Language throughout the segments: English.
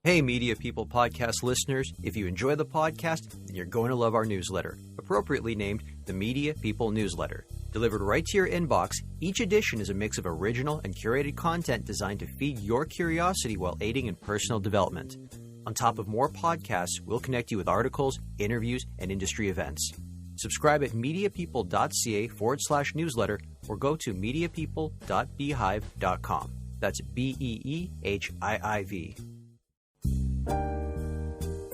Hey, Media People podcast listeners, if you enjoy the podcast, then you're going to love our newsletter, appropriately named the Media People Newsletter. Delivered right to your inbox, each edition is a mix of original and curated content designed to feed your curiosity while aiding in personal development. On top of more podcasts, we'll connect you with articles, interviews, and industry events. Subscribe at mediapeople.ca/newsletter or go to mediapeople.beehive.com. That's BEEHIIV.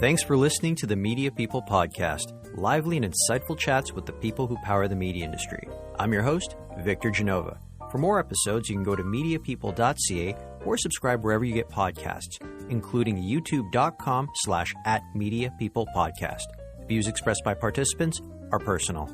Thanks for listening to the Media People podcast, lively and insightful chats with the people who power the media industry. I'm your host, Victor Genova. For more episodes, you can go to mediapeople.ca or subscribe wherever you get podcasts, including youtube.com/@mediapeoplepodcast. Views expressed by participants are personal.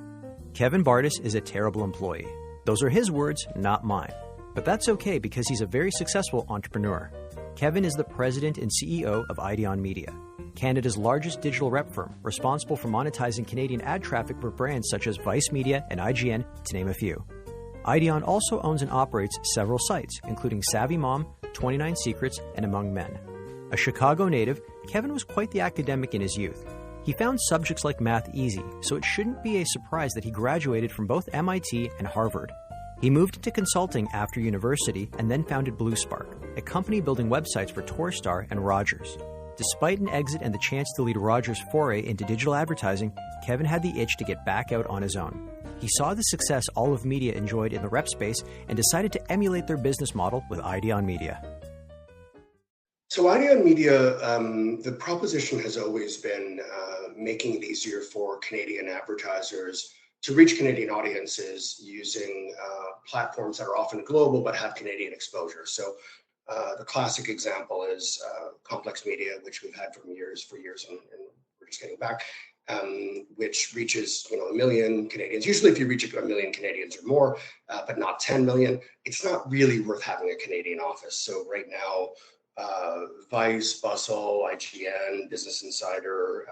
Kevin Bartus is a terrible employee. Those are his words, not mine. But that's okay because he's a very successful entrepreneur. Kevin is the president and CEO of Ideon Media, Canada's largest digital rep firm, responsible for monetizing Canadian ad traffic for brands such as VICE Media and IGN, to name a few. Ideon also owns and operates several sites, including SavvyMom, 29 Secrets, and AmongMen. A Chicago native, Kevin was quite the academic in his youth. He found subjects like math easy, so it shouldn't be a surprise that he graduated from both MIT and Harvard. He moved into consulting after university and then founded BlueSpark, a company building websites for Torstar and Rogers. Despite an exit and the chance to lead Rogers' foray into digital advertising, Kevin had the itch to get back out on his own. He saw the success all of media enjoyed in the rep space and decided to emulate their business model with Ideon Media. So Ideon Media, the proposition has always been making it easier for Canadian advertisers to reach Canadian audiences using platforms that are often global but have Canadian exposure. So the classic example is Complex Media, which we've had for years, and we're just getting back, which reaches 1 million Canadians. Usually if you reach 1 million Canadians or more, but not 10 million, it's not really worth having a Canadian office. So right now, VICE, Bustle, IGN, Business Insider,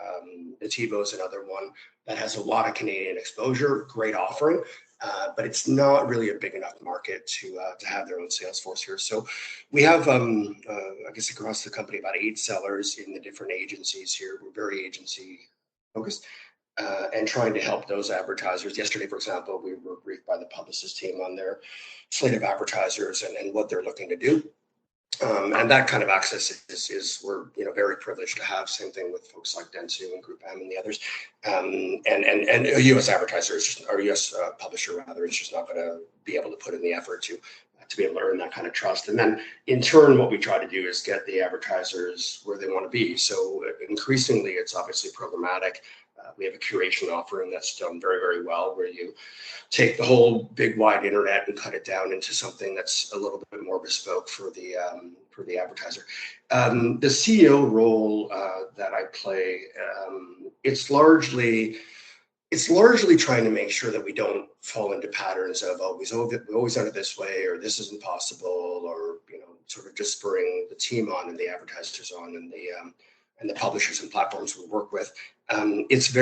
Nativo's another one that has a lot of Canadian exposure, great offering, but it's not really a big enough market to have their own sales force here. So we have, I guess across the company, about 8 sellers in the different agencies here. We're very agency focused and trying to help those advertisers. Yesterday, for example, we were briefed by the Publicis team on their slate of advertisers and what they're looking to do. And that kind of access is we're very privileged to have. Same thing with folks like Dentsu and Group M and the others. And a U.S. advertiser is just, or U.S. Publisher rather, is just not going to be able to put in the effort to be able to earn that kind of trust. And then in turn, what we try to do is get the advertisers where they want to be. So increasingly, it's obviously programmatic. We have a curation offering that's done very, very well, where you take the whole big wide internet and cut it down into something that's a little bit more bespoke for the advertiser. The CEO role that I play, it's largely trying to make sure that we don't fall into patterns of we always done it this way, or this isn't possible, or sort of just spurring the team on and the advertisers on and the publishers and platforms we work with. It's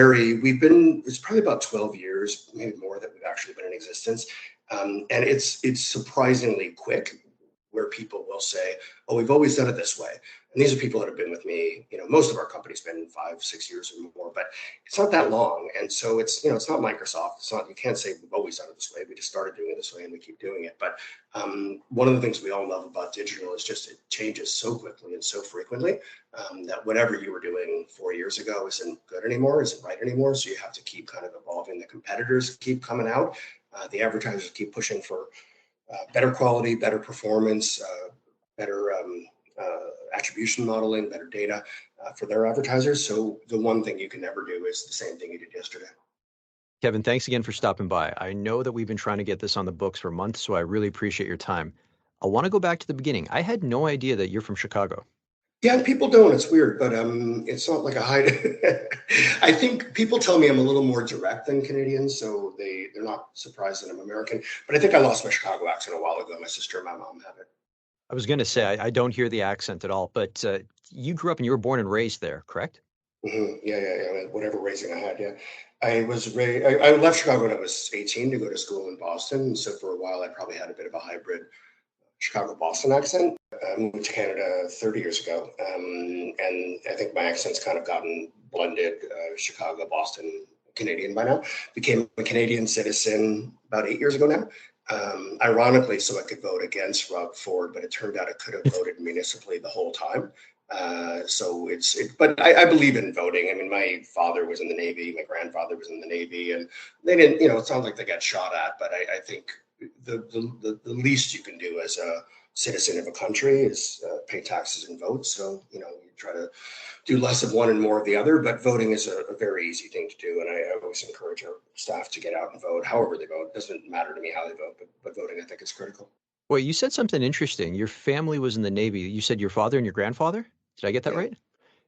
probably about 12 years, maybe more, that we've actually been in existence. And it's surprisingly quick, where people will say, oh, we've always done it this way. And these are people that have been with me, most of our company's been 5-6 years or more, but it's not that long. And so it's not Microsoft. You can't say we've always done it this way. We just started doing it this way and we keep doing it. But one of the things we all love about digital is just it changes so quickly and so frequently that whatever you were doing 4 years ago isn't good anymore, isn't right anymore. So you have to keep kind of evolving. The competitors keep coming out. The advertisers keep pushing for better quality, better performance, better attribution modeling, better data for their advertisers. So the one thing you can never do is the same thing you did yesterday. Kevin, thanks again for stopping by. I know that we've been trying to get this on the books for months, so I really appreciate your time. I want to go back to the beginning. I had no idea that you're from Chicago. Yeah, people don't. It's weird, but it's not like a hide. I think people tell me I'm a little more direct than Canadians, so they're not surprised that I'm American. But I think I lost my Chicago accent a while ago. My sister and my mom have it. I was going to say, I don't hear the accent at all, but you grew up and you were born and raised there, correct? Mm-hmm. Yeah. Whatever raising I had, yeah. I left Chicago when I was 18 to go to school in Boston. So for a while, I probably had a bit of a hybrid Chicago-Boston accent. moved to Canada 30 years ago, and I think my accent's kind of gotten blended, Chicago, Boston, Canadian by now. Became a Canadian citizen about 8 years ago now. Ironically, so I could vote against Rob Ford, but it turned out I could have voted municipally the whole time. But I believe in voting. I mean, my father was in the Navy, my grandfather was in the Navy, and they didn't, it sounds like they got shot at, but I think the least you can do as a citizen of a country is pay taxes and vote. So, you try to do less of one and more of the other, but voting is a very easy thing to do. And I always encourage our staff to get out and vote, however they vote. It doesn't matter to me how they vote, but voting, I think, is critical. Well, you said something interesting. Your family was in the Navy. You said your father and your grandfather? Did I get that right?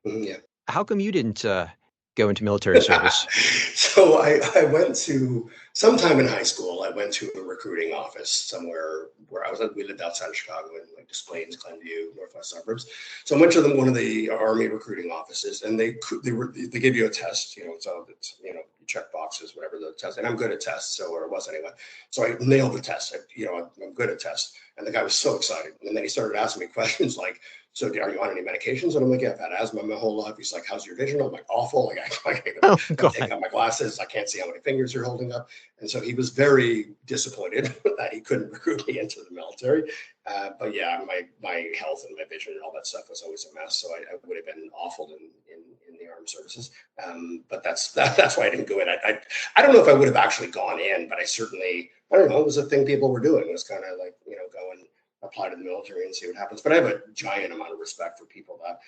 Yeah. How come you didn't go into military service? So I went to, sometime in high school, I went to a recruiting office somewhere where we lived outside of Chicago in like Des Plaines, Glenview, northwest suburbs. So I went to one of the Army recruiting offices, and they give you a test, so it's, you check boxes, whatever the test, and I'm good at tests, or it was anyway. So I nailed the test. I'm good at tests. And the guy was so excited. And then he started asking me questions like, so are you on any medications? And I'm like, yeah, I've had asthma my whole life. He's like, how's your vision? I'm like, awful. Like, I take out my glasses. I can't see how many fingers you're holding up. And so he was very disappointed that he couldn't recruit me into the military. But yeah, my health and my vision and all that stuff was always a mess. So I would have been awful in the armed services. But that's why I didn't go in. I don't know if I would have actually gone in, but I don't know. It was a thing people were doing. It was kind of like, go and apply to the military and see what happens. But I have a giant amount of respect for people that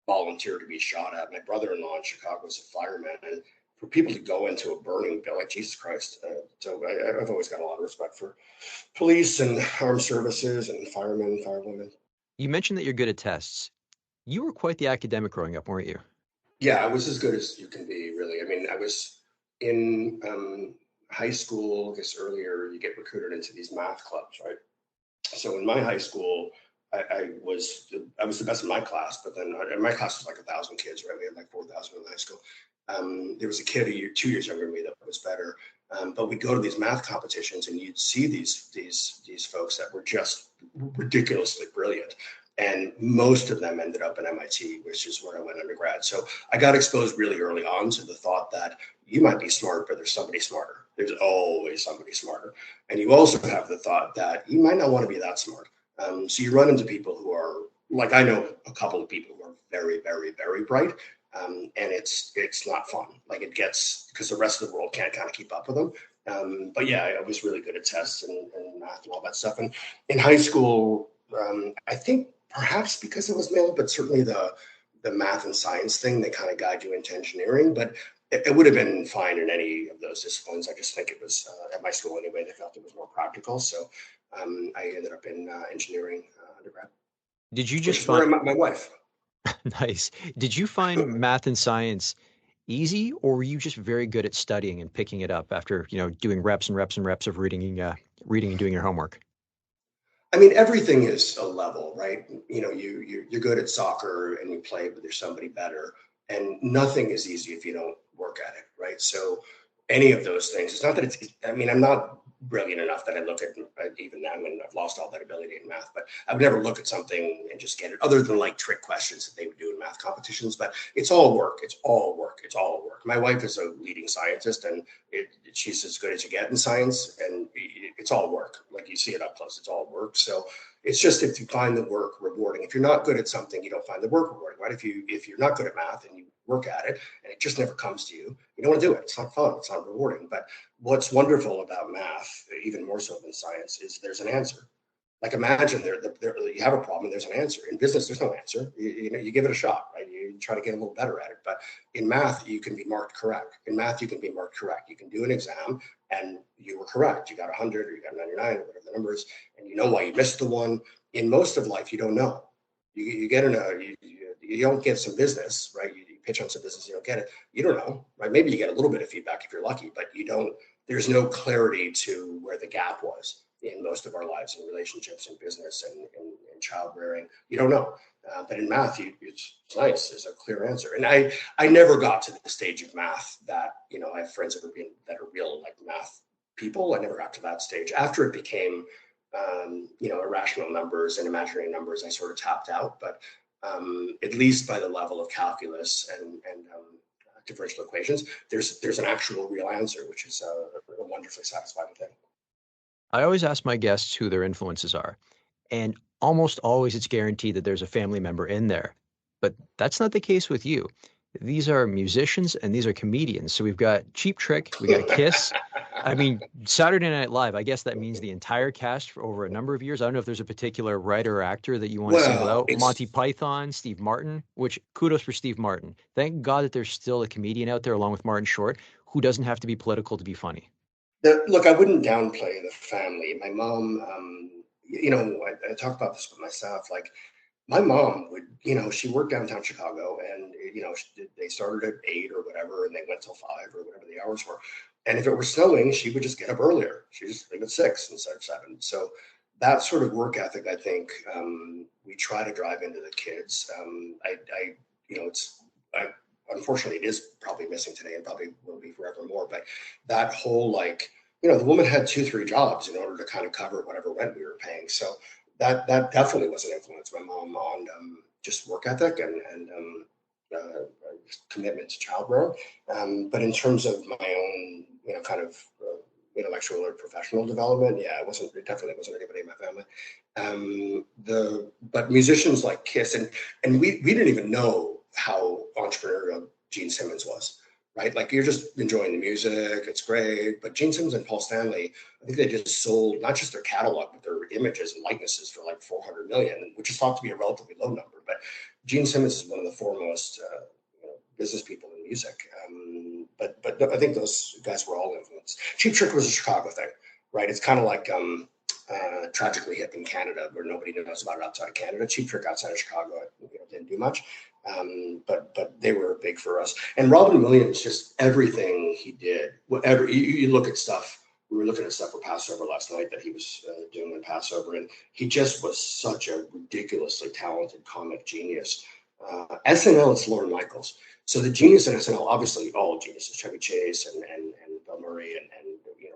volunteer to be shot at. My brother-in-law in Chicago was a fireman, and for people to go into a burning building, like, Jesus Christ. So I've always got a lot of respect for police and armed services and firemen, firewomen. You mentioned that you're good at tests. You were quite the academic growing up, weren't you? Yeah, I was as good as you can be, really. I mean, I was in high school, I guess earlier, you get recruited into these math clubs, right? So in my high school, I was the best in my class, but then my class was like 1,000 kids, right? We had like 4,000 in high school. There was a kid 2 years younger than me that was better. But we'd go to these math competitions, and you'd see these folks that were just ridiculously brilliant. And most of them ended up in MIT, which is where I went undergrad. So I got exposed really early on to the thought that you might be smart, but there's somebody smarter. There's always somebody smarter. And you also have the thought that you might not want to be that smart. So you run into people who are, like, I know a couple of people who are very, very, very bright. And it's not fun. Like, it gets, because the rest of the world can't kind of keep up with them. But yeah, I was really good at tests and math and all that stuff. And in high school, I think perhaps because it was male, but certainly the math and science thing, they kind of guide you into engineering. But it would have been fine in any of those disciplines. I just think it was, at my school anyway, they felt it was more practical. So I ended up in engineering undergrad. Did you just find my wife? Nice. Did you find math and science easy, or were you just very good at studying and picking it up after, doing reps and reps and reps of reading and doing your homework? I mean, everything is a level, right? You're good at soccer and you play, but there's somebody better. And nothing is easy if you don't work at it, right? So any of those things, it's not that I'm not brilliant enough that I look at, even now, when I've lost all that ability in math, but I would never look at something and just get it, other than like trick questions that they would do in math competitions. But it's all work. It's all work. It's all work. My wife is a leading scientist, and she's as good as you get in science, and it's all work. Like, you see it up close. It's all work. So it's just, if you find the work rewarding. If you're not good at something, you don't find the work rewarding, right? If you're not good at math and you work at it and it just never comes to you, you don't want to do it. It's not fun. It's not rewarding. But what's wonderful about math, even more so than science, is there's an answer. Like, imagine you have a problem and there's an answer. In business, there's no answer. You give it a shot, right? You try to get a little better at it. But in math, you can be marked correct. In math, you can be marked correct. You can do an exam and you were correct. You got 100 or you got 99 or whatever the number is, and you know why you missed the one. In most of life, you don't know. You get you don't get some business, right? You pitch on some business, you don't get it. You don't know, right? Maybe you get a little bit of feedback if you're lucky, but you don't. There's no clarity to where the gap was in most of our lives, in relationships and business and child rearing. You don't know. But in math, it's nice. There's a clear answer. And I never got to the stage of math that, I have friends that are real, like, math people. I never got to that stage. After it became irrational numbers and imaginary numbers, I sort of tapped out. But at least by the level of calculus and differential equations, there's an actual real answer, which is a wonderfully satisfying thing. I always ask my guests who their influences are, and almost always it's guaranteed that there's a family member in there. But that's not the case with you. These are musicians and these are comedians. So we've got Cheap Trick, we got Kiss. I mean, Saturday Night Live, I guess that means the entire cast for over a number of years. I don't know if there's a particular writer or actor that you want to single out. Monty Python, Steve Martin, which kudos for Steve Martin. Thank God that there's still a comedian out there along with Martin Short who doesn't have to be political to be funny. Look, I wouldn't downplay the family. My mom, I talk about this with my staff, like my mom would, she worked downtown Chicago and, they started at 8 or whatever, and they went till 5 or whatever the hours were. And if it were snowing, she would just get up earlier. She just leave at 6 instead of 7. So that sort of work ethic, I think, we try to drive into the kids. Unfortunately, it is probably missing today and probably will be forevermore. But that whole, the woman had 2-3 jobs in order to kind of cover whatever rent we were paying. So that definitely was an influence, my mom, on just work ethic and commitment to child rearing. But in terms of my own, kind of intellectual or professional development, it definitely wasn't anybody in my family. But musicians like Kiss, and we didn't even know how entrepreneurial Gene Simmons was. Right? Like you're just enjoying the music, it's great. But Gene Simmons and Paul Stanley, I think they just sold not just their catalog, but their images and likenesses for like 400 million, which is thought to be a relatively low number. But Gene Simmons is one of the foremost business people in music. But I think those guys were all influenced. Cheap Trick was a Chicago thing, right? It's kind of like Tragically Hip in Canada, where nobody knows about it outside of Canada. Cheap Trick outside of Chicago didn't do much. But they were big for us. And Robin Williams, just everything he did, whatever you look at stuff. We were looking at stuff for Passover last night that he was doing in Passover, and he just was such a ridiculously talented comic genius. SNL, it's Lorne Michaels. So the genius in SNL, obviously all geniuses, Chevy Chase and Bill Murray and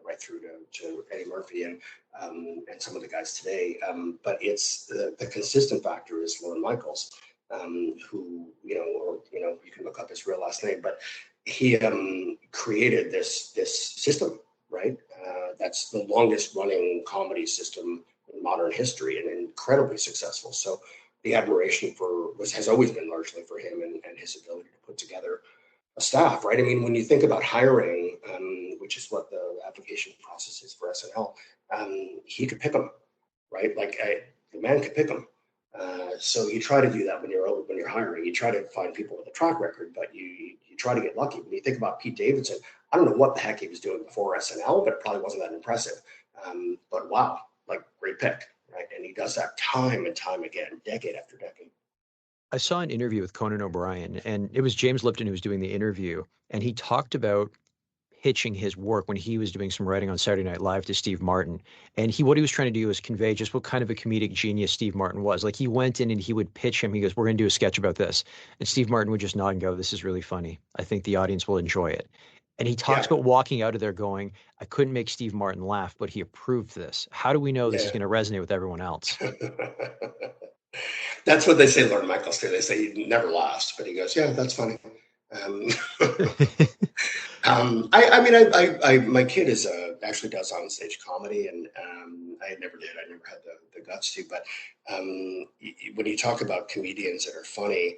right through to Eddie Murphy and some of the guys today. But it's the consistent factor is Lorne Michaels. Who you can look up his real last name, but he created this system, right? That's the longest running comedy system in modern history and incredibly successful. So the admiration has always been largely for him and his ability to put together a staff, right? I mean, when you think about hiring, which is what the application process is for SNL, he could pick them, right? Like the man could pick them. So you try to do that when you're hiring. You try to find people with a track record, but you try to get lucky. When you think about Pete Davidson, I don't know what the heck he was doing before SNL, but it probably wasn't that impressive. But wow, like great pick, right? And he does that time and time again, decade after decade. I saw an interview with Conan O'Brien, and it was James Lipton who was doing the interview, and he talked about pitching his work when he was doing some writing on Saturday Night Live to Steve Martin. And what he was trying to do was convey just what kind of a comedic genius Steve Martin was. Like he went in and he would pitch him. He goes, "We're going to do a sketch about this." And Steve Martin would just nod and go, "This is really funny. I think the audience will enjoy it." And he talks about walking out of there going, "I couldn't make Steve Martin laugh, but he approved this. How do we know this is going to resonate with everyone else?" That's what they say, Lorne Michaels too. They say he never laughs, but he goes, "Yeah, that's funny." My kid actually does onstage comedy, and I never did. I never had the guts to. But when you talk about comedians that are funny,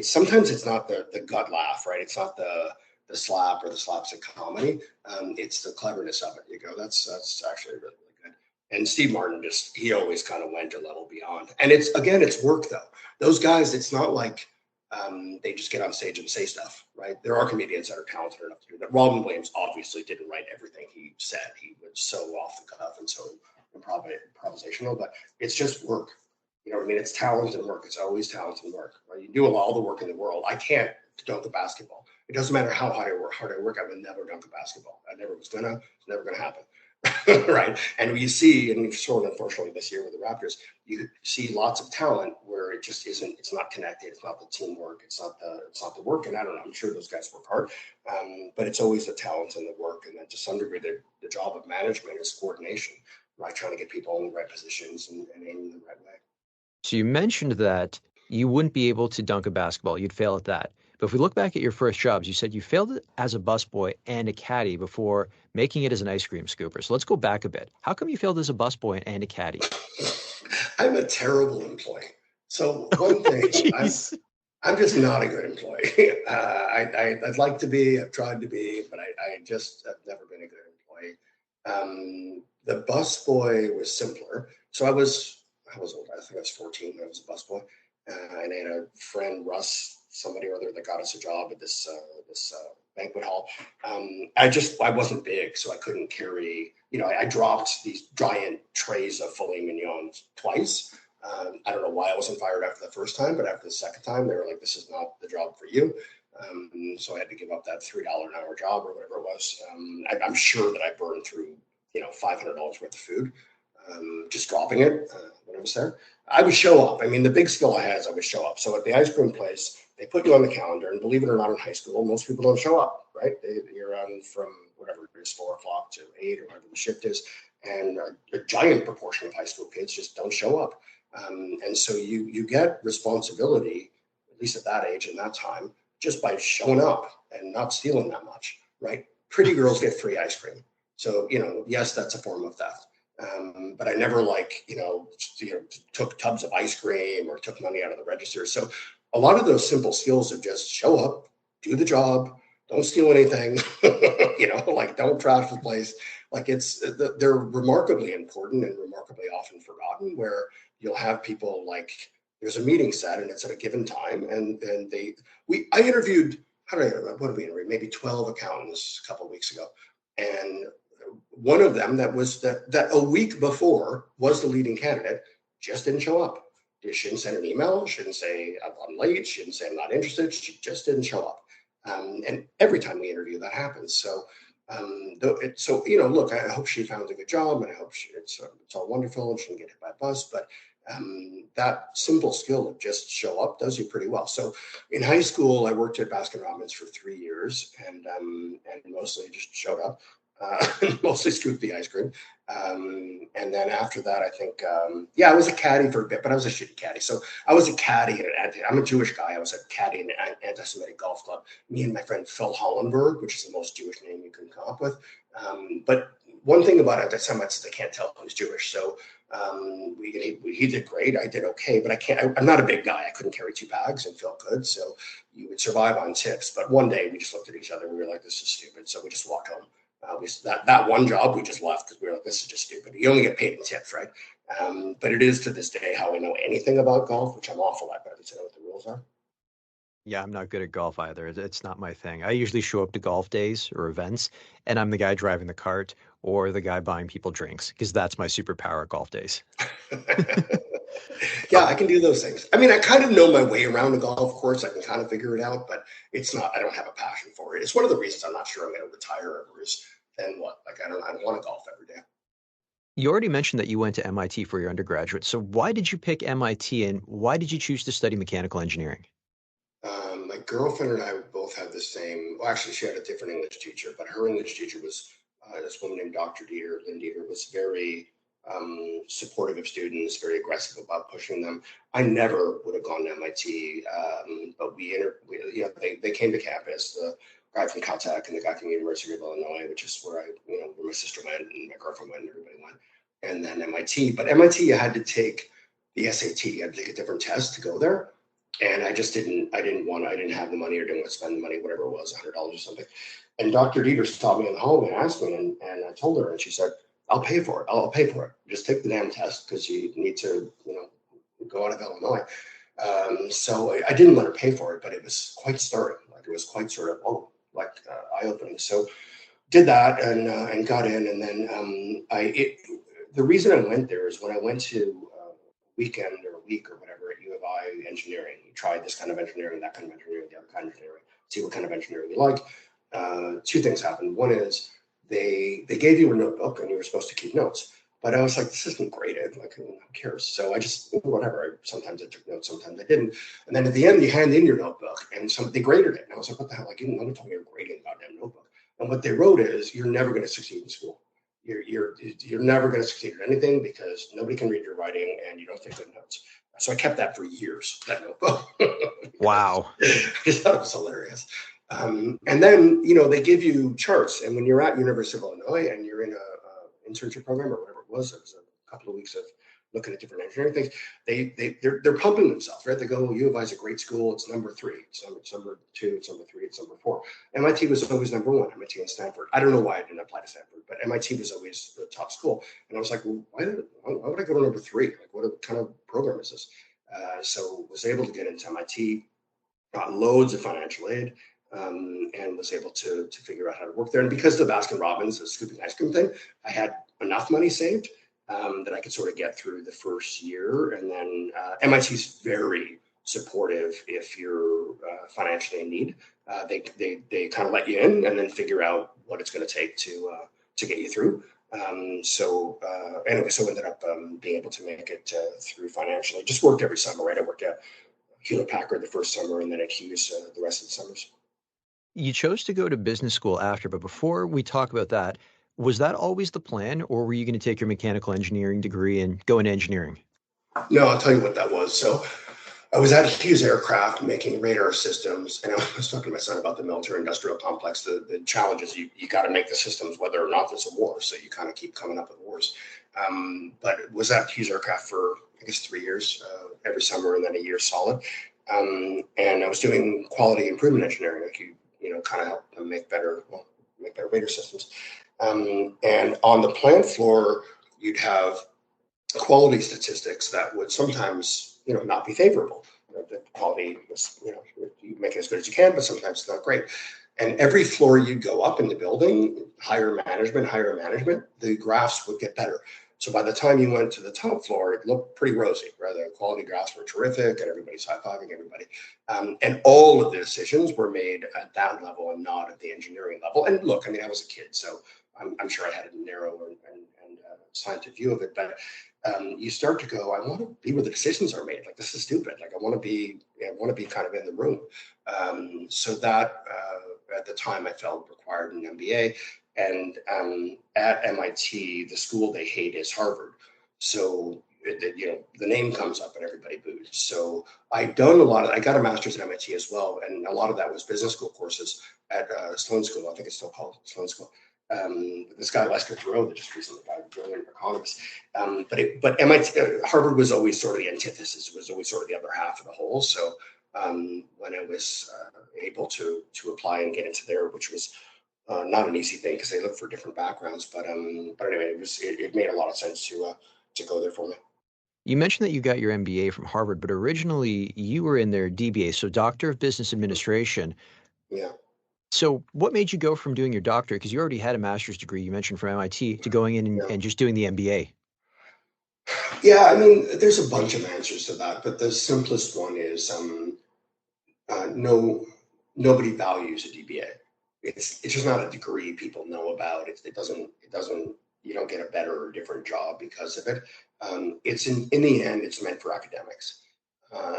sometimes it's not the gut laugh, right? It's not the slap or the slapstick comedy. It's the cleverness of it. You go, that's actually really, really good. And Steve Martin he always kind of went a level beyond. And it's work though. Those guys, it's not like they just get on stage and say stuff, right? There are comedians that are talented enough to do that. Robin Williams obviously didn't write everything he said. He was so off the cuff and so improvisational, but it's just work. You know what I mean? It's talent and work. It's always talent and work. Right? You do all the work in the world. I can't dunk a basketball. It doesn't matter how hard I work. I would never dunk a basketball. I never was gonna. It's never gonna happen. Right? And we see, and we've sort of unfortunately this year with the Raptors, you see lots of talent where it just isn't. It's not connected. It's not the teamwork. It's not the work. And I don't know. I'm sure those guys work hard, but it's always the talent and the work. And then to some degree, the job of management is coordination. right? Trying to get people in the right positions and aiming the right way. So you mentioned that you wouldn't be able to dunk a basketball. You'd fail at that. But if we look back at your first jobs, you said you failed as a busboy and a caddy before making it as an ice cream scooper. So let's go back a bit. How come you failed as a busboy and a caddy? I'm a terrible employee. So one thing, Jeez. I'm just not a good employee. I'd like to be, I've tried to be, but I've never been a good employee. The busboy was simpler. So I was old. I think I was 14 when I was a busboy. And I had a friend, Russ, somebody or other, that got us a job at this banquet hall. I wasn't big, so I couldn't carry, I dropped these giant trays of filet mignons twice. I don't know why I wasn't fired after the first time, but after the second time, they were like, this is not the job for you. So I had to give up that $3 an hour job or whatever it was. I'm sure that I burned through, $500 worth of food, just dropping it when I was there. I would show up. I mean, the big skill I had is I would show up. So at the ice cream place, they put you on the calendar, and believe it or not, in high school, most people don't show up, right? You're on from whatever it is, 4 o'clock to 8 or whatever the shift is. And a giant proportion of high school kids just don't show up. And so you get responsibility, at least at that age and that time, just by showing up and not stealing that much, right? Pretty girls get free ice cream. So, yes, that's a form of theft. But I never took tubs of ice cream or took money out of the register. So a lot of those simple skills of just show up, do the job, don't steal anything, don't trash the place. They're remarkably important and remarkably often forgotten, where you'll have people there's a meeting set and it's at a given time. And I interviewed, what did we interview? Maybe 12 accountants a couple of weeks ago. And one of them that a week before was the leading candidate just didn't show up. She didn't send an email. She didn't say I'm late. She didn't say I'm not interested. She just didn't show up. And every time we interview, that happens. So, look, I hope she found a good job, and I hope it's all wonderful and she can get hit by a bus. But that simple skill of just show up does you pretty well. So in high school, I worked at Baskin-Robbins for 3 years, and mostly just showed up. Mostly scooped the ice cream. And then after that, I think, I was a caddy for a bit, but I was a shitty caddy. So I was a caddy, I'm a Jewish guy. I was a caddy in an anti-Semitic golf club. Me and my friend Phil Hollenberg, which is the most Jewish name you can come up with. But one thing about anti-Semites is they can't tell who's Jewish. So he did great. I did okay, but I'm not a big guy. I couldn't carry 2 bags, and Phil could. So you would survive on tips. But one day we just looked at each other and we were like, this is stupid. So we just walked home. That one job we just left because we were like, this is just stupid. You only get paid in tips, right? But it is to this day how I know anything about golf, which I'm awful at, but at least I know what the rules are. Yeah, I'm not good at golf either. It's not my thing. I usually show up to golf days or events, and I'm the guy driving the cart or the guy buying people drinks, because that's my superpower at golf days. Yeah, I can do those things. I mean, I kind of know my way around a golf course. I can kind of figure it out, but I don't have a passion for it. It's one of the reasons I'm not sure I'm going to retire ever is then what? I don't want to golf every day. You already mentioned that you went to MIT for your undergraduate. So why did you pick MIT, and why did you choose to study mechanical engineering? My girlfriend and I both had the same. Well, actually, she had a different English teacher, but her English teacher was this woman named Dr. Lynn Dieter, was very supportive of students, very aggressive about pushing them. I never would have gone to MIT, but they came to campus. The guy from Caltech and the guy from the University of Illinois, which is where where my sister went and my girlfriend went and everybody went, and then MIT. But MIT, you had to take the SAT. You had to take a different test to go there. And I didn't have the money or didn't want to spend the money, whatever it was, $100 or something. And Dr. Dieter stopped me in the hallway and asked me, and I told her, and she said, I'll pay for it. I'll pay for it. Just take the damn test because you need to, go out of Illinois. So I didn't let her pay for it, but it was quite stirring. It was quite sort of, eye-opening. So did that and got in. And then the reason I went there is when I went to weekend or a week or whatever at U of I engineering. You tried this kind of engineering, that kind of engineering, the other kind of engineering, see what kind of engineering you like. 2 things happened. One is they gave you a notebook and you were supposed to keep notes. But I was like, this isn't graded. Who cares? So I just, whatever. Sometimes I took notes, sometimes I didn't. And then at the end, you hand in your notebook and they graded it. And I was like, what the hell? No one told me you're grading a goddamn notebook. And what they wrote is, you're never going to succeed in school. you're never going to succeed at anything because nobody can read your writing and you don't take good notes. So I kept that for years, that notebook. Wow. I just thought it was hilarious. And then, they give you charts. And when you're at University of Illinois and you're in a internship program or whatever it was a couple of weeks of looking at different engineering things, they're pumping themselves, right? They go, U of I is a great school. It's number 3. It's number 2. It's number 3. It's number 4. MIT was always number 1, MIT and Stanford. I don't know why I didn't apply to Stanford, but MIT was always the top school. And I was like, well, why would I go to number 3? Like, what kind of program is this? So was able to get into MIT, got loads of financial aid, and was able to figure out how to work there. And because of the Baskin Robbins, the scooping ice cream thing, I had enough money saved that I could sort of get through the first year. And then MIT's very supportive if you're financially in need. They kind of let you in and then figure out what it's going to take to get you through. Anyway, so ended up being able to make it through financially. Just worked every summer, right? I worked at Hewlett Packard the first summer and then at Hughes the rest of the summers. You chose to go to business school after, but before we talk about that, was that always the plan, or were you going to take your mechanical engineering degree and go into engineering? No, I'll tell you what that was. So I was at Hughes Aircraft making radar systems, and I was talking to my son about the military industrial complex. The challenge is you got to make the systems whether or not there's a war, so you kind of keep coming up with wars. But was at Hughes Aircraft for, I guess, 3 years, every summer, and then a year solid. And I was doing quality improvement engineering, like kind of help them make better radar systems. And on the plant floor, you'd have quality statistics that would sometimes, not be favorable. The quality was, you make it as good as you can, but sometimes it's not great. And every floor you'd go up in the building, higher management, the graphs would get better. So by the time you went to the top floor, it looked pretty rosy, right? The quality graphs were terrific and everybody's high-fiving everybody. And all of the decisions were made at that level and not at the engineering level. And look, I was a kid, so I'm sure I had a narrow and scientific view of it, but you start to go, I want to be where the decisions are made. Like, this is stupid. Like, I want to be kind of in the room. So that at the time I felt required an MBA. And at MIT, the school they hate is Harvard. So the name comes up and everybody boos. So I got a master's at MIT as well, and a lot of that was business school courses at Sloan School. I think it's still called Sloan School. This guy Lester Thurow that just recently got a brilliant economist. But MIT, Harvard was always sort of the antithesis. It was always sort of the other half of the whole. So when I was able to apply and get into there, which was not an easy thing because they look for different backgrounds, but anyway, it made a lot of sense to go there for me. You mentioned that you got your MBA from Harvard, but originally you were in their DBA, so Doctor of Business Administration. Yeah. So what made you go from doing your doctorate, because you already had a master's degree, you mentioned, from MIT, to going in and just doing the MBA? Yeah, there's a bunch of answers to that, but the simplest one is nobody values a DBA. It's just not a degree people know about. It doesn't. You don't get a better or different job because of it. It's in the end, it's meant for academics.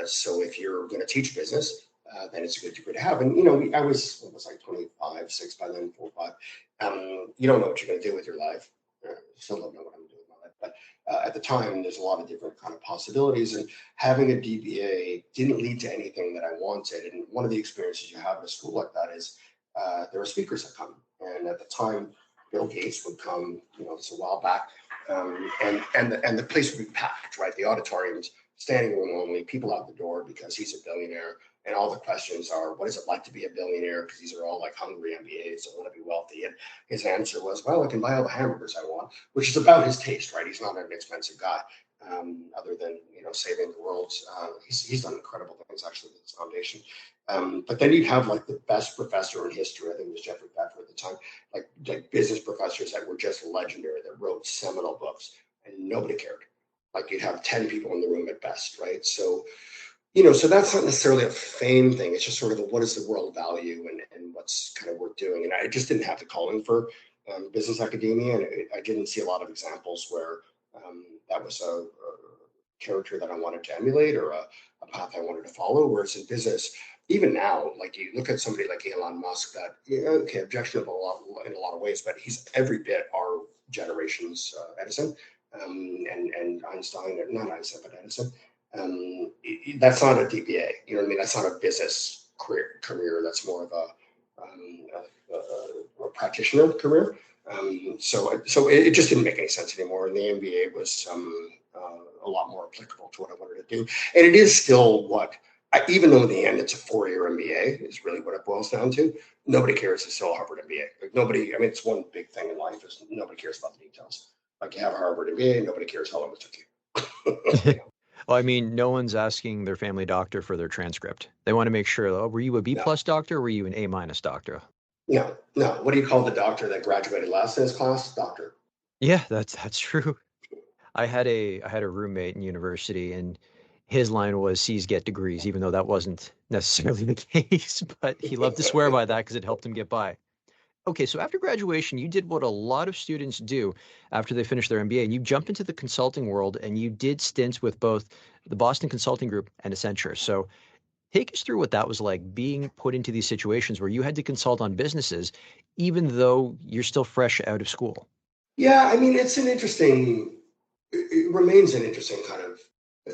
So if you're going to teach business, then it's a good degree to have. And I was 25, 6 by then, 4, 5. You don't know what you're going to do with your life. Still don't know what I'm going to do with my life. But at the time, there's a lot of different kind of possibilities. And having a DBA didn't lead to anything that I wanted. And one of the experiences you have at a school like that is there are speakers that come. And at the time, Bill Gates would come, it's a while back, and the place would be packed, right? The auditorium's standing room only, people out the door because he's a billionaire. And all the questions are, what is it like to be a billionaire? Because these are all like hungry MBAs that want to be wealthy. And his answer was, well, I can buy all the hamburgers I want, which is about his taste, right? He's not an expensive guy, other than, saving the world. He's done incredible things, actually, with his foundation. But then you'd have like the best professor in history. I think it was Jeffrey Pfeffer at the time, like business professors that were just legendary, that wrote seminal books, and nobody cared. Like, you'd have 10 people in the room at best, right? So, so that's not necessarily a fame thing. It's just sort of what is the world value and what's kind of worth doing. And I just didn't have the calling for business academia, and I didn't see a lot of examples where that was a character that I wanted to emulate or a path I wanted to follow. Whereas in business, even now, like, you look at somebody like Elon Musk, that, objectionable in a lot of ways, but he's every bit our generation's Edison and Einstein, not Einstein, but Edison. That's not a DBA. You know what I mean? That's not a business career. That's more of a practitioner career. So it just didn't make any sense anymore. And the MBA was a lot more applicable to what I wanted to do. And it is still even though in the end it's a 4-year MBA is really what it boils down to. Nobody cares. It's still a Harvard MBA. Like nobody, I mean, it's one big thing in life is nobody cares about the details. Like you have a Harvard MBA, nobody cares how long it took you. Well, I mean, no one's asking their family doctor for their transcript. They want to make sure, were you a B+ doctor or were you an A- doctor? No. What do you call the doctor that graduated last in his class? Doctor. Yeah, that's true. I had a roommate in university, and his line was C's get degrees, even though that wasn't necessarily the case, but he loved to swear by that because it helped him get by. Okay, so after graduation, you did what a lot of students do after they finish their MBA, and you jumped into the consulting world, and you did stints with both the Boston Consulting Group and Accenture. So take us through what that was like, being put into these situations where you had to consult on businesses, even though you're still fresh out of school. Yeah, I mean, it remains an interesting kind of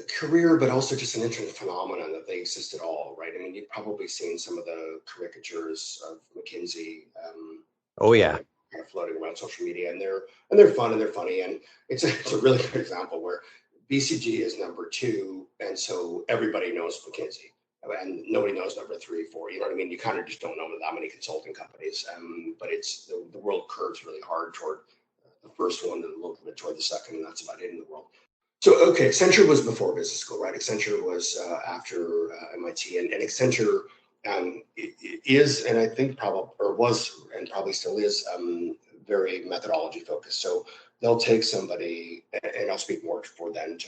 career, but also just an interesting phenomenon that they exist at all, right? I mean, you've probably seen some of the caricatures of McKinsey. Oh yeah, kind of floating around social media, and they're fun and they're funny, and it's a really good example where BCG is number 2, and so everybody knows McKinsey, and nobody knows number 3, 4. You know what I mean? You kind of just don't know that many consulting companies, but it's the world curves really hard toward the first one and a little bit toward the second, and that's about it in the world. So, okay, Accenture was before business school, right? Accenture was after MIT, and Accenture is, and I think was, and probably still is, very methodology focused. So they'll take somebody, and I'll speak more for them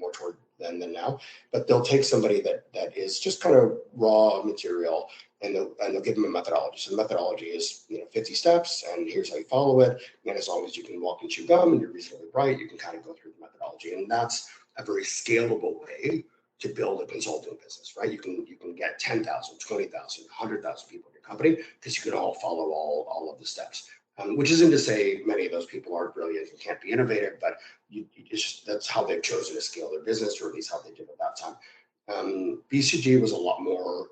more toward then than now, but they'll take somebody that is just kind of raw material, and they'll give them a methodology. So the methodology is 50 steps, and here's how you follow it. And as long as you can walk and chew gum and you're reasonably bright, you can kind of go through the methodology. And that's a very scalable way to build a consulting business, right? You can get 10,000, 20,000, 100,000 people in your company because you can all follow all of the steps. Which isn't to say many of those people aren't brilliant and can't be innovative, but that's how they've chosen to scale their business, or at least how they did at that time. BCG was a lot more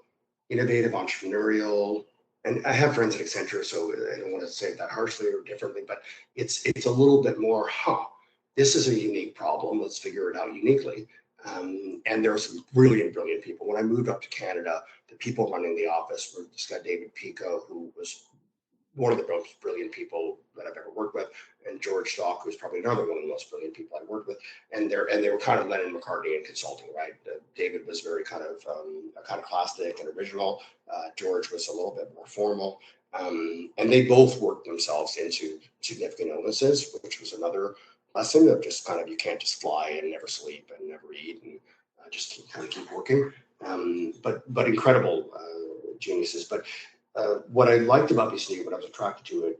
innovative, entrepreneurial, and I have friends at Accenture, so I don't want to say it that harshly or differently, but it's a little bit more, this is a unique problem, let's figure it out uniquely. And there are some brilliant people. When I moved up to Canada, the people running the office were this guy, David Pico, who was one of the most brilliant people that I've ever worked with, and George Stock, who's probably another one of the most brilliant people I worked with, and they were kind of Lennon McCartney in consulting, right? David was very kind of classic and original. George was a little bit more formal, and they both worked themselves into significant illnesses, which was another lesson of just kind of you can't just fly and never sleep and never eat and just keep working. But incredible geniuses, but. What I liked about BCG, what I was attracted to it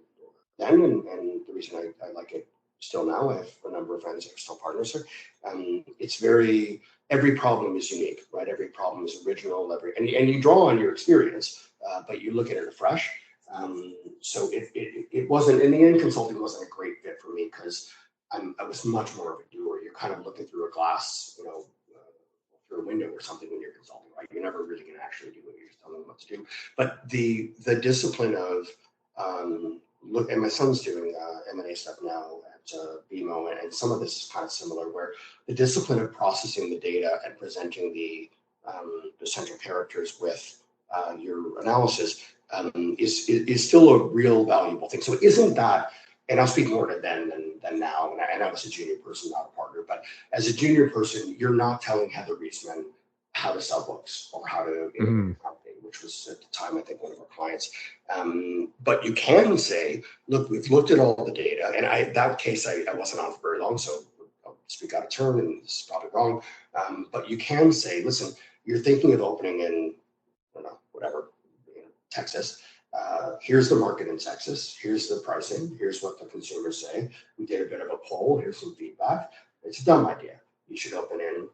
then, and the reason I like it still now, I have a number of friends that are still partners here. It's every problem is unique, right? Every problem is original, and you draw on your experience, but you look at it afresh. So it wasn't, in the end, consulting wasn't a great fit for me because I was much more of a doer. You're kind of looking through a glass, through a window or something when you're consulting, right? You're never really going to actually do what you're just telling them what to do. But the discipline of and my son's doing M&A stuff now at BMO, and some of this is kind of similar, where the discipline of processing the data and presenting the central characters with your analysis is still a real valuable thing. So it isn't that, and I'll speak more to then than now, and I was a junior person, not a partner, but as a junior person, you're not telling Heather Reisman how to sell books or how to innovate a company, which was at the time, I think, one of our clients. But you can say, look, we've looked at all the data, and that case, I wasn't on for very long, so I'll speak out of turn, and this is probably wrong, but you can say, listen, you're thinking of opening in, I don't know, whatever, Texas. Here's the market in Texas. Here's the pricing. Here's what the consumers say. We did a bit of a poll. Here's some feedback. It's a dumb idea. You should open in,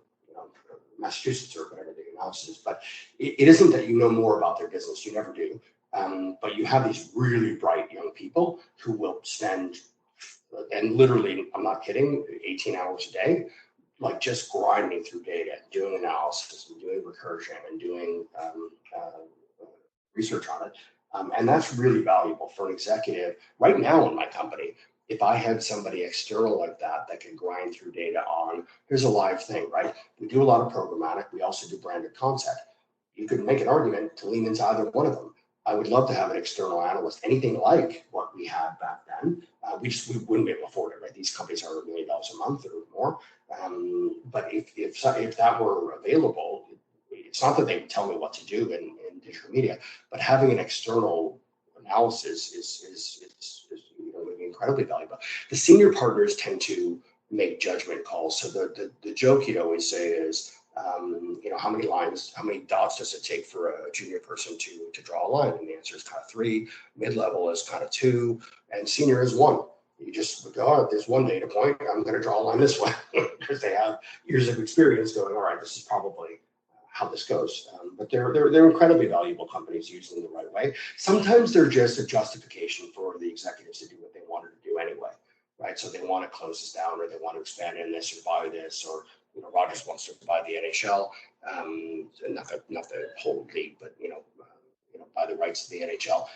Massachusetts or whatever the analysis is. But it isn't that you know more about their business. You never do. But you have these really bright young people who will spend and literally, I'm not kidding, 18 hours a day, like just grinding through data, doing analysis and doing recursion and doing research on it. And that's really valuable for an executive right now in my company. If I had somebody external like that could grind through data on, here's a live thing, right? We do a lot of programmatic. We also do branded content. You could make an argument to lean into either one of them. I would love to have an external analyst, anything like what we had back then. We wouldn't be able to afford it, right? These companies are $1 million a month or more. But if that were available, it's not that they would tell me what to do in digital media, but having an external analysis is incredibly valuable. The senior partners tend to make judgment calls. So the joke you'd always say is, how many lines, how many dots does it take for a junior person to draw a line? And the answer is kind of 3, mid-level is kind of 2, and senior is 1. You just go, oh, there's one data point, I'm going to draw a line this way because they have years of experience going, all right, this is probably how this goes. But they're incredibly valuable companies used in the right way. Sometimes they're just a justification for the executives to do what they wanted to do anyway, right? So they want to close this down, or they want to expand in this or buy this, or Rogers wants to buy the NHL, not the whole league, but buy the rights to the NHL.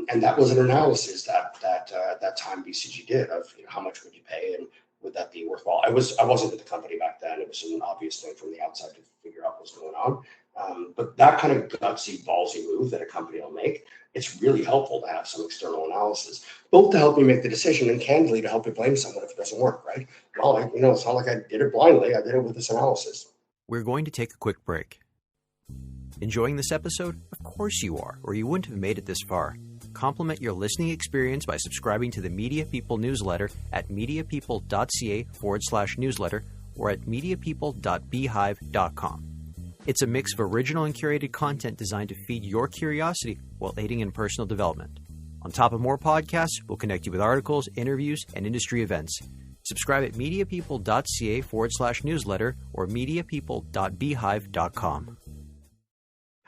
And that was an analysis that at that time BCG did of how much would you pay and would that be worthwhile. I wasn't at the company back then. It was an obvious thing from the outside to figure out what's going on. But that kind of gutsy, ballsy move that a company will make, it's really helpful to have some external analysis, both to help me make the decision and candidly to help me blame someone if it doesn't work, right? Well, it's not like I did it blindly. I did it with this analysis. We're going to take a quick break. Enjoying this episode? Of course you are, or you wouldn't have made it this far. Complement your listening experience by subscribing to the Media People newsletter at mediapeople.ca/newsletter or at mediapeople.beehive.com. It's a mix of original and curated content designed to feed your curiosity while aiding in personal development. On top of more podcasts, we'll connect you with articles, interviews, and industry events. Subscribe at mediapeople.ca/newsletter or mediapeople.beehive.com.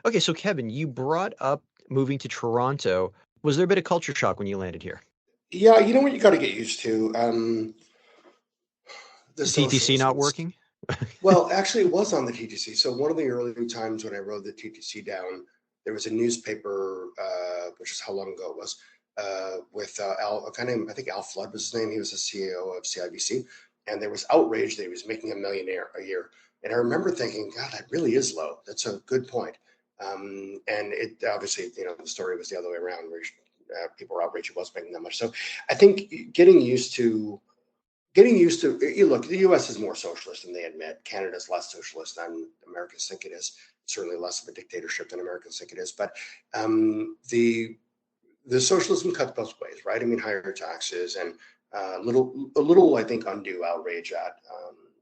Okay, so Kevin, you brought up moving to Toronto. Was there a bit of culture shock when you landed here? Yeah, you know what you got to get used to? The TTC not working? Well, actually, it was on the TTC. So one of the early times when I rode the TTC down, there was a newspaper, which is how long ago it was, with a guy named, I think Al Flood was his name. He was the CEO of CIBC. And there was outrage that he was making $1 million a year. And I remember thinking, God, that really is low. That's a good point. And it obviously, the story was the other way around, where people were outraged he wasn't making that much. So I think getting used to, look, the U.S. is more socialist than they admit. Canada's less socialist than Americans think it is. Certainly less of a dictatorship than Americans think it is. But the socialism cuts both ways, right? I mean, higher taxes and a little, I think, undue outrage at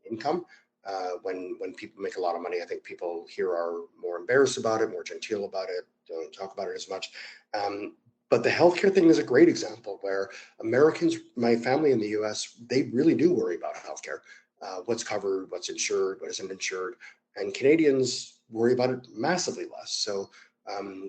income. When people make a lot of money, I think people here are more embarrassed about it, more genteel about it, don't talk about it as much. But the healthcare thing is a great example where Americans, my family in the US, they really do worry about healthcare, what's covered, what's insured, what isn't insured. And Canadians worry about it massively less. So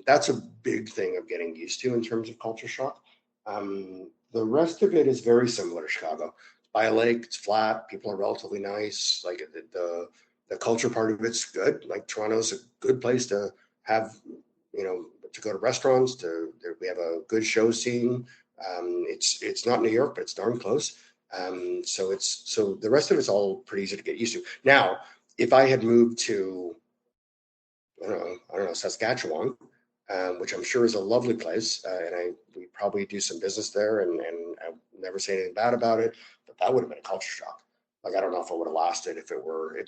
that's a big thing of getting used to in terms of culture shock. The rest of it is very similar to Chicago. By a lake, it's flat, people are relatively nice. Like the culture part of it's good. Like Toronto's a good place to have, to go to restaurants, we have a good show scene. It's not New York, but it's darn close. So the rest of it's all pretty easy to get used to. Now, if I had moved to, I don't know, Saskatchewan, which I'm sure is a lovely place, and we probably do some business there, and I never say anything bad about it, but that would have been a culture shock. Like, I don't know if it would have lasted if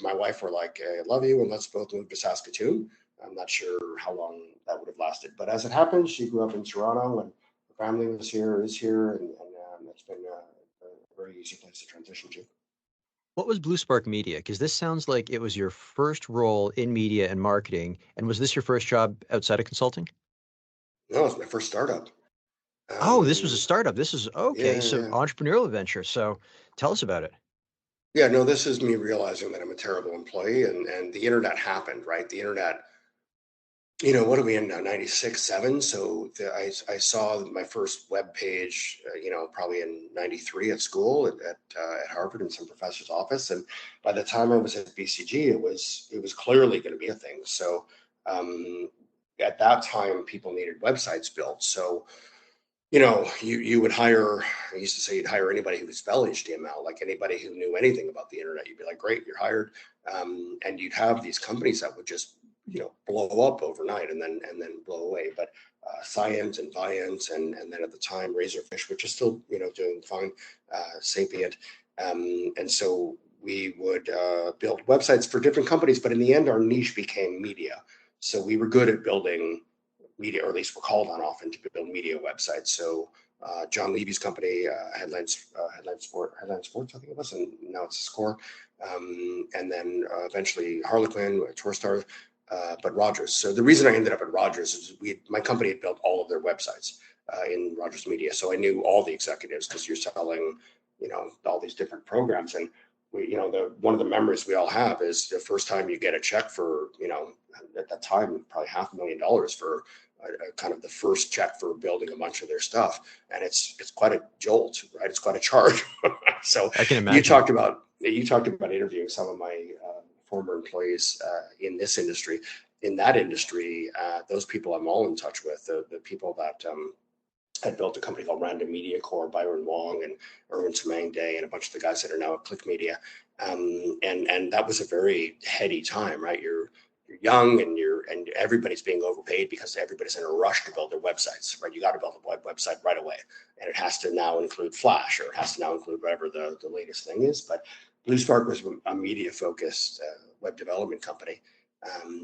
my wife were like, hey, I love you, and let's both move to Saskatoon. I'm not sure how long that would have lasted. But as it happened, she grew up in Toronto, and her family is here, and it's been a very easy place to transition to. What was Blue Spark Media? Because this sounds like it was your first role in media and marketing. And was this your first job outside of consulting? No, it was my first startup. This was a startup. This is okay. Yeah, so entrepreneurial venture. So tell us about it. Yeah, no, this is me realizing that I'm a terrible employee, and the internet happened, right? The internet what are we in now? 96, 7. So I saw my first web page, probably in 93 at school at Harvard in some professor's office. And by the time I was at BCG, it was clearly going to be a thing. So at that time, people needed websites built. So you would hire, I used to say you'd hire anybody who could spell HTML, like anybody who knew anything about the internet. You'd be like, great, you're hired. And you'd have these companies that would just, blow up overnight and then blow away. But Science and Viant and then at the time Razorfish, which is still, doing fine, Sapient. And so we would build websites for different companies, but in the end, our niche became media. So we were good at building media, or at least we're called on often to build media websites. So John Levy's company, Headline Sports, I think it was, and now it's Score. And then eventually Harlequin, Torstar, but Rogers. So the reason I ended up at Rogers is my company had built all of their websites in Rogers Media. So I knew all the executives because you're selling, all these different programs. And one of the memories we all have is the first time you get a check for, at that time, probably $500,000 for kind of the first check for building a bunch of their stuff. And it's quite a jolt, right? It's quite a charge. So I can imagine. You talked about interviewing some of my former employees in this industry. In that industry, those people I'm all in touch with, the people that had built a company called Random Media Corp, Byron Wong and Erwin Semang Day, and a bunch of the guys that are now at Click Media. And that was a very heady time, right? You're young and everybody's being overpaid because everybody's in a rush to build their websites, right? You got to build a website right away, and it has to now include Flash, or it has to now include whatever the latest thing is. But Blue Spark was a media focused web development company.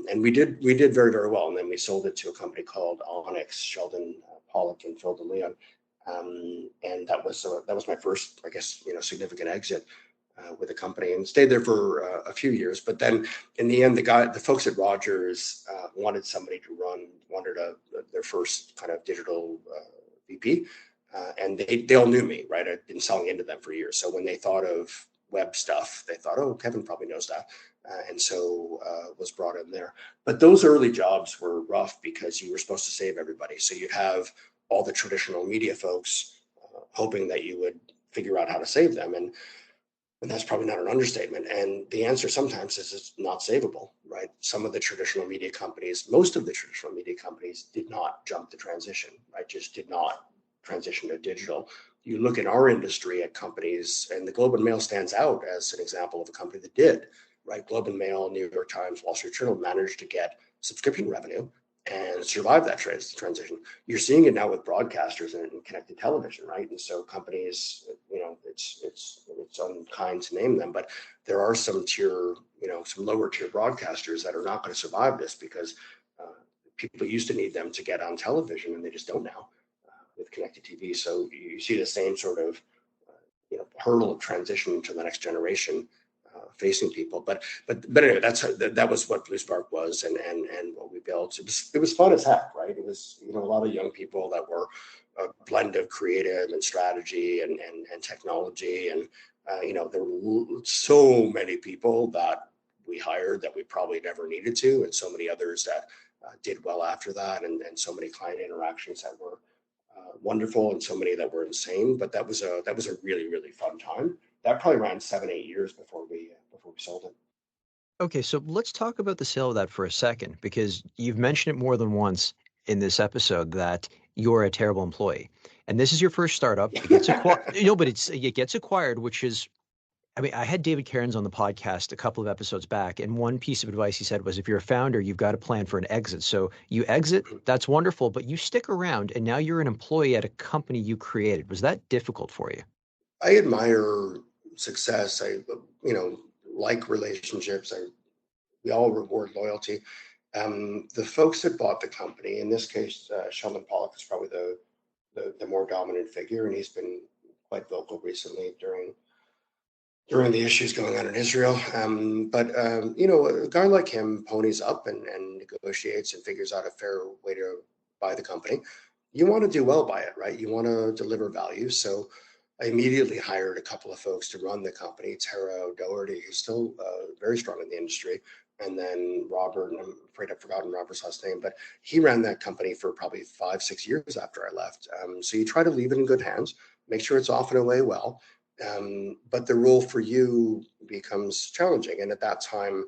And we did very, very well. And then we sold it to a company called Onyx, Sheldon Pollock and Phil DeLeon. And that was my first, I guess, significant exit with the company, and stayed there for a few years. But then in the end, the folks at Rogers wanted somebody to wanted their first kind of digital VP. And they all knew me, right? I'd been selling into them for years. So when they thought of web stuff, they thought, oh, Kevin probably knows that. And so was brought in there. But those early jobs were rough because you were supposed to save everybody. So you'd have all the traditional media folks hoping that you would figure out how to save them. And that's probably not an understatement. And the answer sometimes is it's not savable, right? Some of the traditional media companies, most of the traditional media companies did not jump the transition, right? Just did not transition to digital. You look in our industry at companies, and the Globe and Mail stands out as an example of a company that did, right? Globe and Mail, New York Times, Wall Street Journal managed to get subscription revenue and survive that transition. You're seeing it now with broadcasters and connected television, right? And so companies, it's unkind to name them, but there are some lower tier broadcasters that are not going to survive this because people used to need them to get on television, and they just don't now with connected TV. So you see the same sort of hurdle of transition to the next generation facing people. But anyway, that was what Blue Spark was, and what we built. It was fun as heck, right? It was a lot of young people that were a blend of creative and strategy and technology, and there were so many people that we hired that we probably never needed to, and so many others that did well after that, and so many client interactions that were wonderful, and so many that were insane. But that was a really, really fun time. That probably ran 7-8 years before we sold it. Okay, so let's talk about the sale of that for a second, because you've mentioned it more than once in this episode that you're a terrible employee, and this is your first startup. It gets acquired, but it gets acquired, which is, I mean, I had David Cairns on the podcast a couple of episodes back, and one piece of advice he said was, if you're a founder, you've got to plan for an exit. So you exit, that's wonderful, but you stick around, and now you're an employee at a company you created. Was that difficult for you? I admire success. I, like relationships. We all reward loyalty. The folks that bought the company, in this case, Sheldon Pollock is probably the more dominant figure, and he's been quite vocal recently during the issues going on in Israel. But a guy like him ponies up and negotiates and figures out a fair way to buy the company. You want to do well by it, right? You want to deliver value. So I immediately hired a couple of folks to run the company. Tara O'Doherty, who's still very strong in the industry, and then Robert, and I'm afraid I've forgotten Robert's last name, but he ran that company for probably 5-6 years after I left. So you try to leave it in good hands, make sure it's off and away well. But the role for you becomes challenging. And at that time,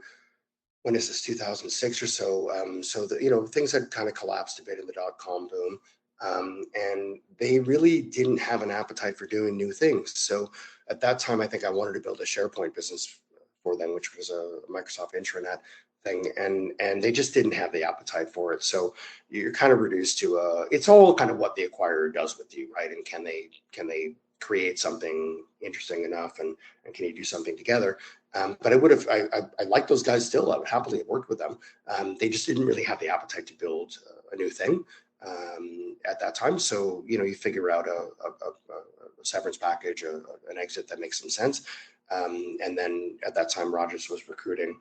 when is this, 2006 or so? So things had kind of collapsed a bit in the dot-com boom. And they really didn't have an appetite for doing new things. So at that time, I think I wanted to build a SharePoint business for them, which was a Microsoft intranet thing, and they just didn't have the appetite for it. So you're kind of reduced to it's all kind of what the acquirer does with you, right? And can they create something interesting enough, and can you do something together? But I like those guys still. I would happily have worked with them. They just didn't really have the appetite to build a new thing at that time. So, you figure out a severance package, an exit that makes some sense. And then at that time, Rogers was recruiting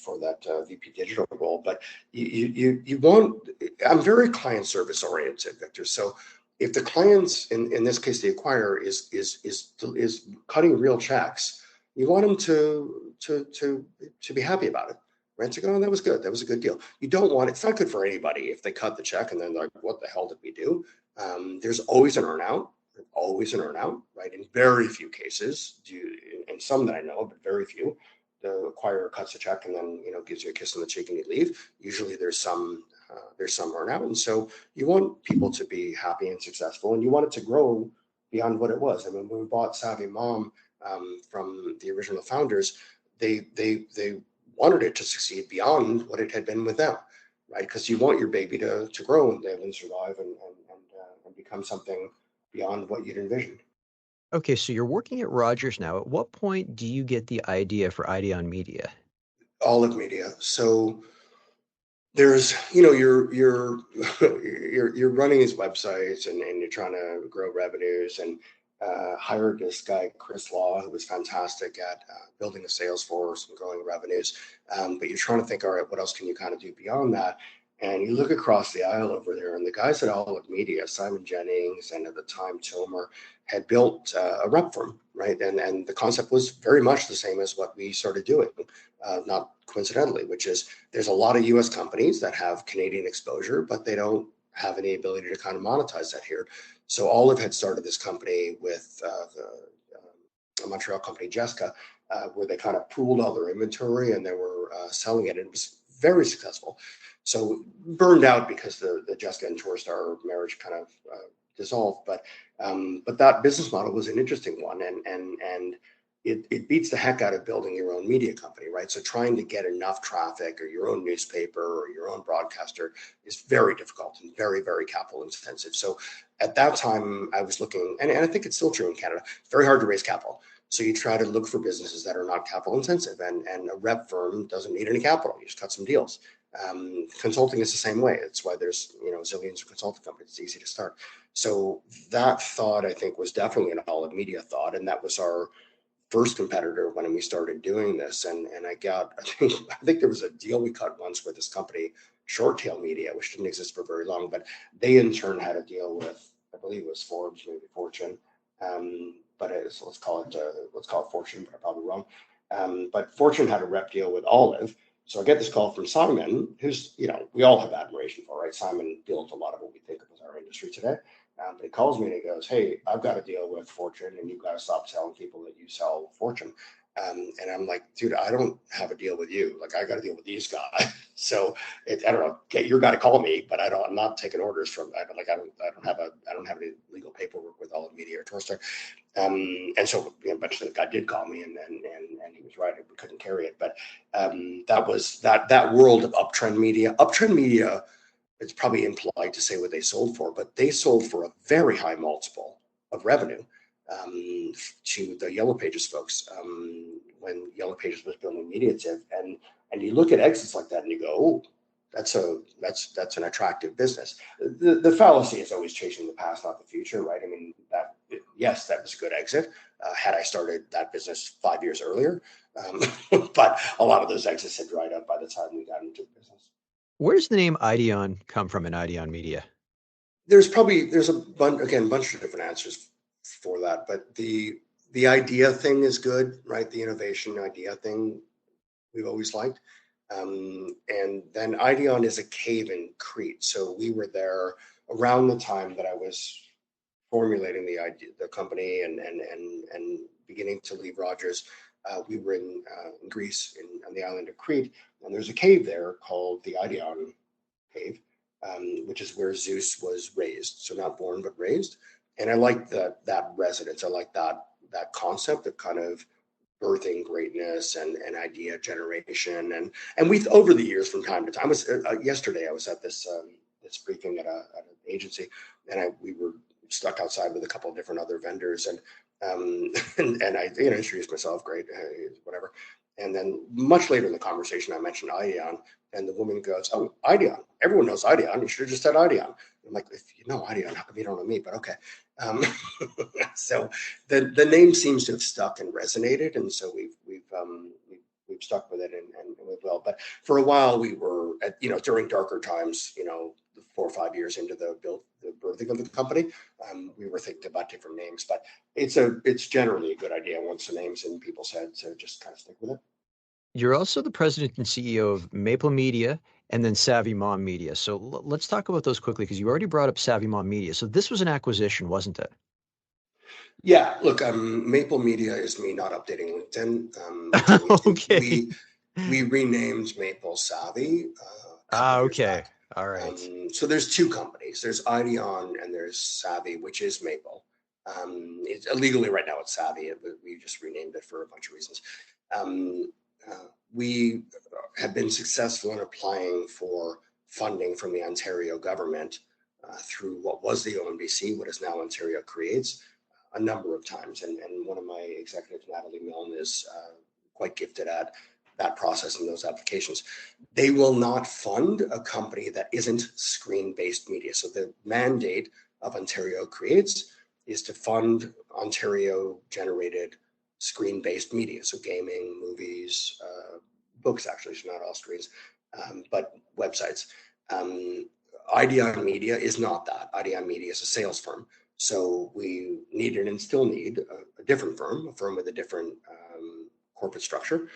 for that VP digital role. But you want, I'm very client service oriented, Victor. So if the clients, in this case, the acquirer is cutting real checks, you want them to be happy about it, right? To go, oh, that was good. That was a good deal. You don't want, it's not good for anybody if they cut the check and then like, what the hell did we do? There's always an earn-out, right? In very few cases, and some that I know, but very few, the acquirer cuts a check and then, gives you a kiss on the cheek and you leave. Usually there's some earn-out. And so you want people to be happy and successful, and you want it to grow beyond what it was. I mean, when we bought SavvyMom, from the original founders, they wanted it to succeed beyond what it had been with them, right? Because you want your baby to grow and live and survive and become something beyond what you'd envisioned. Okay, so you're working at Rogers now. At what point do you get the idea for Ideon Media? Olive Media. So there's, you're you're running these websites and you're trying to grow revenues, and hired this guy, Chris Law, who was fantastic at building a sales force and growing revenues. But you're trying to think, all right, what else can you kind of do beyond that? And you look across the aisle over there, and the guys at Olive Media, Simon Jennings, and at the time Tilmer, had built a rep firm, right? And the concept was very much the same as what we started doing, not coincidentally, which is there's a lot of U.S. companies that have Canadian exposure, but they don't have any ability to kind of monetize that here. So Olive had started this company with a Montreal company, Jessica, where they kind of pooled all their inventory and they were selling it. And it was very successful. So burned out because the Jessica and Torstar marriage kind of dissolved. But that business model was an interesting one, and it beats the heck out of building your own media company, right? So trying to get enough traffic, or your own newspaper or your own broadcaster, is very difficult and very, very capital intensive. So at that time, I was looking, and I think it's still true in Canada, it's very hard to raise capital. So you try to look for businesses that are not capital intensive, and a rep firm doesn't need any capital. You just cut some deals. Consulting is the same way. It's why there's zillions of consulting companies. It's easy to start. So that thought, I think, was definitely an Olive Media thought, and that was our first competitor when we started doing this. And I think there was a deal we cut once with this company, Short Tail Media, which didn't exist for very long, but they in turn had a deal with, I believe it was Forbes, maybe Fortune, but let's call it Fortune, but I'm probably wrong. But Fortune had a rep deal with Olive. So I get this call from Simon, who's, we all have admiration for, right? Simon built a lot of what we think of as our industry today. But he calls me and he goes, hey, I've got a deal with Fortune, and you've got to stop telling people that you sell Fortune. And I'm like, dude, I don't have a deal with you. Like, I got to deal with these guys. So I don't know, get your guy to call me, but I'm not taking orders from, I don't have any legal paperwork with Olive Media or Torstar. And so eventually the guy did call me, and he was right. We couldn't carry it. But that was that world of Uptrend Media. Uptrend Media, it's probably implied to say what they sold for, but they sold for a very high multiple of revenue to the Yellow Pages folks when Yellow Pages was building Mediative. And you look at exits like that and you go, oh, that's an attractive business. The fallacy is always chasing the past, not the future, right? I mean, that was a good exit. Had I started that business 5 years earlier, but a lot of those exits had dried up by the time we got into the business. Where does the name Ideon come from in Ideon Media? There's a bunch of different answers for that, but the idea thing is good, right? The innovation idea thing we've always liked. And then Ideon is a cave in Crete. So we were there around the time that I was formulating the idea, the company, and beginning to leave Rogers. We were in Greece, on the island of Crete, and there's a cave there called the Ideon Cave, which is where Zeus was raised. So not born, but raised. And I like that residence. I like that concept of kind of birthing greatness and idea generation. And we've, over the years, from time to time, yesterday I was at this briefing at an agency, and we were stuck outside with a couple of different other vendors, and I introduced myself, great, whatever. And then much later in the conversation, I mentioned Ideon, and the woman goes, "Oh, Ideon. Everyone knows Ideon. You should have just said Ideon." I'm like, "If you know Ideon, how come you don't know me?" But okay. So the name seems to have stuck and resonated, and so we've stuck with it and went well. But for a while, we were at, during darker times, 4 or 5 years into the birthing of the company, we were thinking about different names. But it's generally a good idea once the name's in people's heads to just kind of stick with it. You're also the president and CEO of Maple Media and then SavvyMom Media. So let's talk about those quickly, because you already brought up SavvyMom Media. So this was an acquisition, wasn't it? Yeah, look, Maple Media is me not updating LinkedIn. Okay. We renamed Maple Savvy a couple years Okay. back. All right. So there's two companies. There's Ideon and there's Savvy, which is Maple. It's legally right now it's Savvy. We just renamed it for a bunch of reasons. We have been successful in applying for funding from the Ontario government through what was the ONBC, what is now Ontario Creates, a number of times. And one of my executives, Natalie Milne, is quite gifted at that process and those applications. They will not fund a company that isn't screen-based media. So the mandate of Ontario Creates is to fund Ontario-generated screen-based media. So gaming, movies, books, actually, so not all screens, but websites. Ideon Media is not that. Ideon Media is a sales firm. So we needed and still need a different firm, a firm with a different corporate structure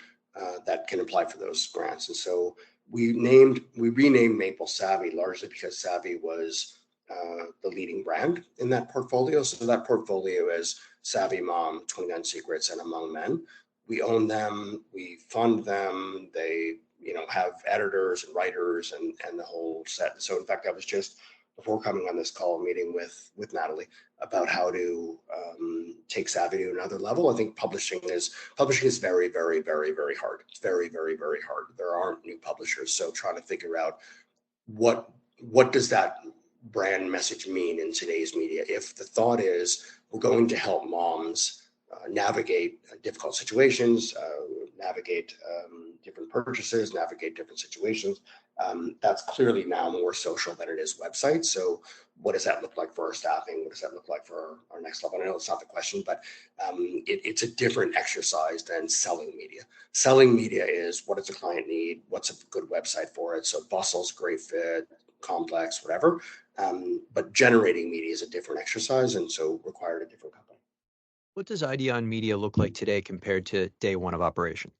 that can apply for those grants. And so we renamed Maple Savvy largely because Savvy was the leading brand in that portfolio. So that portfolio is SavvyMom, 29 Secrets, and AmongMen. We own them, we fund them, they have editors and writers and the whole set. So in fact, I was just, before coming on this call, meeting with Natalie about how to take Savvy to another level. I think publishing is very, very, very, very hard. It's very, very, very hard. There aren't new publishers. So trying to figure out what does that brand message mean in today's media? If the thought is we're going to help moms navigate difficult situations, navigate different purchases, navigate different situations, that's clearly now more social than it is website. So what does that look like for our staffing? What does that look like for our next level? I know it's not the question, but it's a different exercise than selling media. Selling media is, what does a client need? What's a good website for it? So Bustle's great fit, Complex, whatever. But generating media is a different exercise, and so required a different company. What does Ideon Media look like today compared to day one of operation?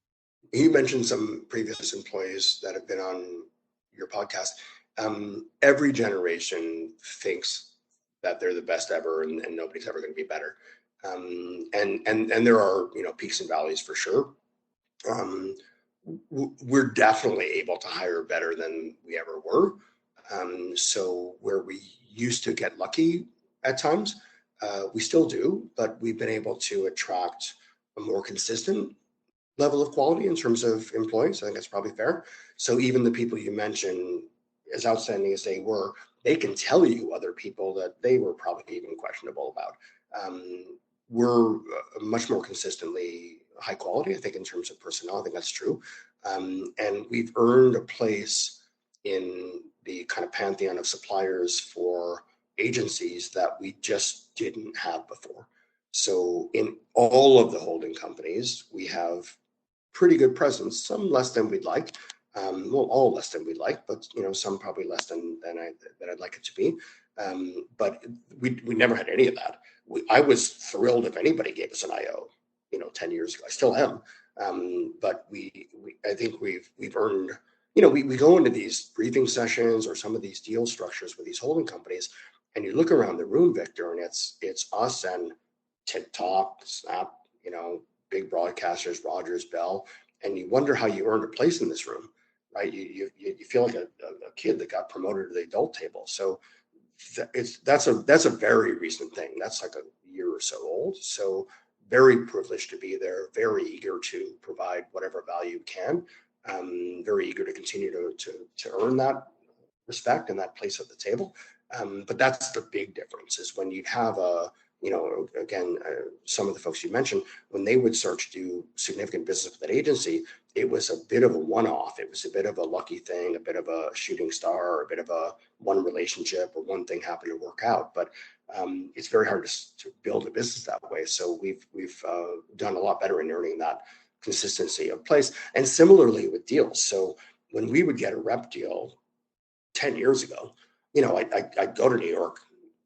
You mentioned some previous employees that have been on your podcast. Every generation thinks that they're the best ever, and nobody's ever going to be better. And there are peaks and valleys for sure. We're definitely able to hire better than we ever were. So where we used to get lucky at times, we still do, but we've been able to attract a more consistent level of quality in terms of employees. I think that's probably fair. So even the people you mentioned, as outstanding as they were, they can tell you other people that they were probably even questionable about. We're much more consistently high quality, I think, in terms of personnel. I think that's true. And we've earned a place in the kind of pantheon of suppliers for agencies that we just didn't have before. So in all of the holding companies, we have pretty good presence, some less than we'd like. All less than we'd like, but some probably less than I'd like it to be. But we never had any of that. I was thrilled if anybody gave us an IO, 10 years ago. I still am. But I think we've earned, we go into these briefing sessions or some of these deal structures with these holding companies, and you look around the room, Victor, and it's us and TikTok, Snap, big broadcasters, Rogers, Bell, and you wonder how you earned a place in this room, right? You feel like a kid that got promoted to the adult table. So that's a very recent thing. That's like a year or so old. So very privileged to be there, very eager to provide whatever value you can, very eager to continue to earn that respect and that place at the table. But that's the big difference is when you have some of the folks you mentioned, when they would start to do significant business with that agency, it was a bit of a one-off. It was a bit of a lucky thing, a bit of a shooting star, or a bit of a one relationship or one thing happened to work out. But it's very hard to build a business that way. So we've done a lot better in earning that consistency of place. And similarly with deals. So when we would get a rep deal 10 years ago, I'd go to New York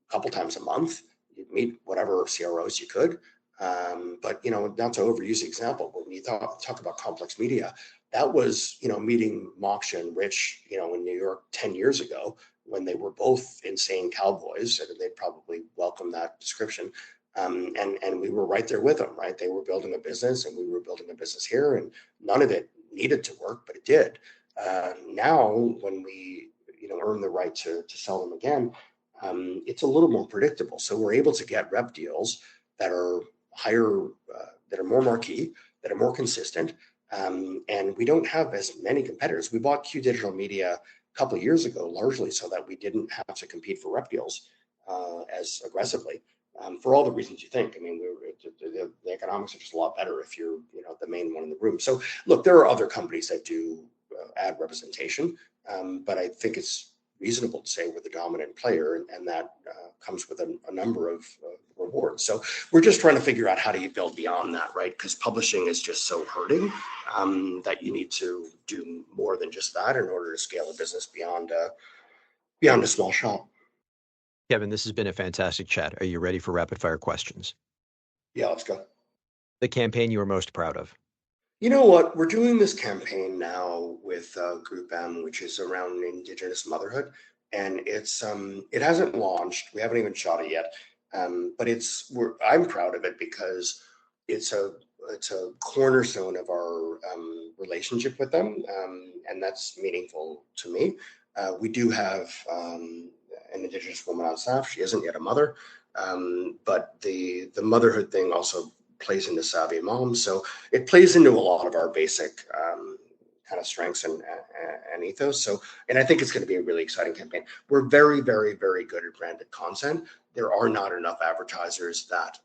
a couple times a month. You'd meet whatever CROs you could. But, not to overuse the example, but when you talk about complex media, that was, meeting Moksha and Rich, in New York 10 years ago when they were both insane cowboys, and they'd probably welcome that description. And we were right there with them, right? They were building a business and we were building a business here, and none of it needed to work, but it did. Now, when we, earn the right to sell them again, it's a little more predictable. So we're able to get rep deals that are higher, that are more marquee, that are more consistent. And we don't have as many competitors. We bought Q Digital Media a couple of years ago, largely so that we didn't have to compete for rep deals as aggressively. For all the reasons you think. I mean, the economics are just a lot better if you're, the main one in the room. So look, there are other companies that do ad representation, but I think it's reasonable to say we're the dominant player, and that comes with a number of rewards. So we're just trying to figure out how do you build beyond that, right? Because publishing is just so hurting that you need to do more than just that in order to scale a business beyond a small shop. Kevin, this has been a fantastic chat. Are you ready for rapid fire questions? Yeah, let's go. The campaign you are most proud of? You know what? We're doing this campaign now with Group M, which is around Indigenous motherhood, and it hasn't launched. We haven't even shot it yet, but I'm proud of it because it's a cornerstone of our relationship with them, and that's meaningful to me. We do have an Indigenous woman on staff. She isn't yet a mother, but the motherhood thing also plays into SavvyMom. So it plays into a lot of our basic kind of strengths and ethos. So, and I think it's going to be a really exciting campaign. We're very, very, very good at branded content. There are not enough advertisers that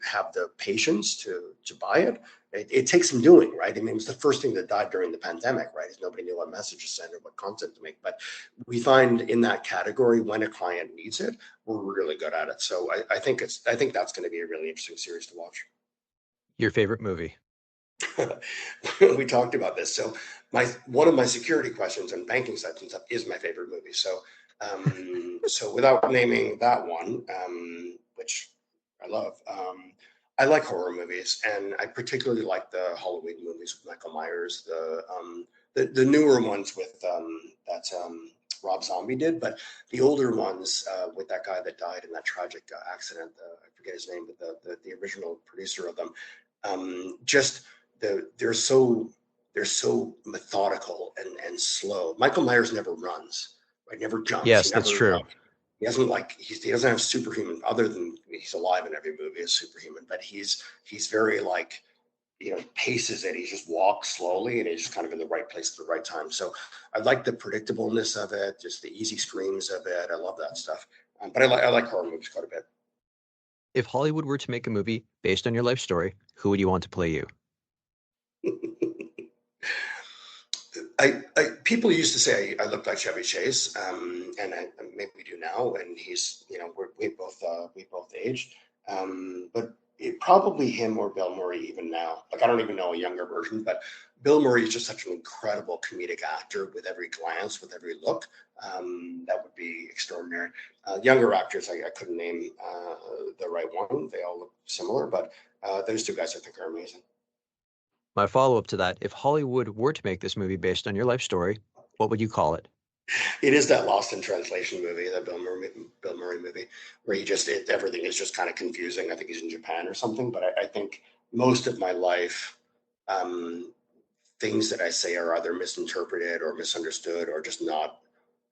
have the patience to buy it. It takes some doing, right? I mean, it was the first thing that died during the pandemic, right? Is nobody knew what message to send or what content to make. But we find in that category, when a client needs it, we're really good at it. So I think that's going to be a really interesting series to watch. Your favorite movie? We talked about this. So one of my security questions and banking sites and stuff is my favorite movie. So so without naming that one, which I love, I like horror movies, and I particularly like the Halloween movies with Michael Myers, the newer ones with that Rob Zombie did, but the older ones with that guy that died in that tragic accident. I forget his name, but the original producer of them. They're so methodical and slow. Michael Myers never runs, right? Never jumps. Yes, that's true. He doesn't have superhuman, other than he's alive in every movie as superhuman, but he's very he paces it. He just walks slowly and he's just kind of in the right place at the right time. So I like the predictableness of it, just the easy screams of it. I love that stuff. But I like horror movies quite a bit. If Hollywood were to make a movie based on your life story, who would you want to play you? People used to say I looked like Chevy Chase, and maybe we do now. And he's, we both aged, but probably him or Bill Murray even now. Like I don't even know a younger version, but Bill Murray is just such an incredible comedic actor with every glance, with every look. That would be extraordinary. Younger actors, I couldn't name the right one. They all look similar, but those two guys I think are amazing. My follow-up to that, if Hollywood were to make this movie based on your life story, what would you call it? It is that Lost in Translation movie, that Bill Murray movie, where everything is just kind of confusing. I think he's in Japan or something, but I think most of my life, things that I say are either misinterpreted or misunderstood or just not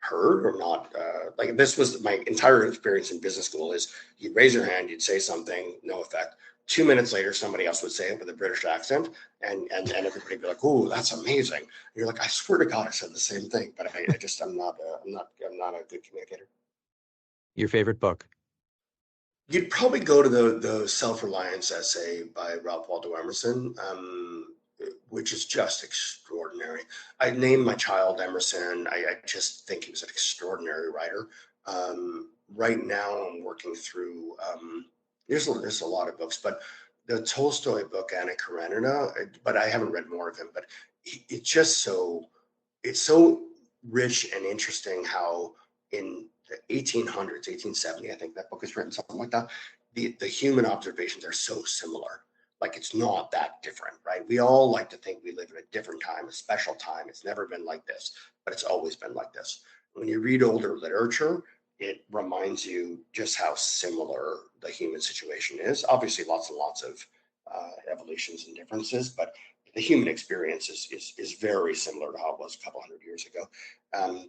heard or not. Like this was my entire experience in business school is you'd raise your hand, you'd say something, no effect. 2 minutes later, somebody else would say it with a British accent, and everybody would be like, "Oh, that's amazing." And you're like, "I swear to God, I said the same thing," but I'm not a good communicator. Your favorite book? You'd probably go to the Self-Reliance essay by Ralph Waldo Emerson, which is just extraordinary. I named my child Emerson. I just think he was an extraordinary writer. Right now, I'm working through. There's a lot of books, but the Tolstoy book Anna Karenina. But I haven't read more of him. But it's just it's so rich and interesting how in the 1800s, 1870, I think that book is written, something like that. The human observations are so similar. Like it's not that different, right? We all like to think we live in a different time, a special time. It's never been like this, but it's always been like this. When you read older literature, it reminds you just how similar the human situation is. Obviously, lots and lots of evolutions and differences, but the human experience is very similar to how it was a couple hundred years ago.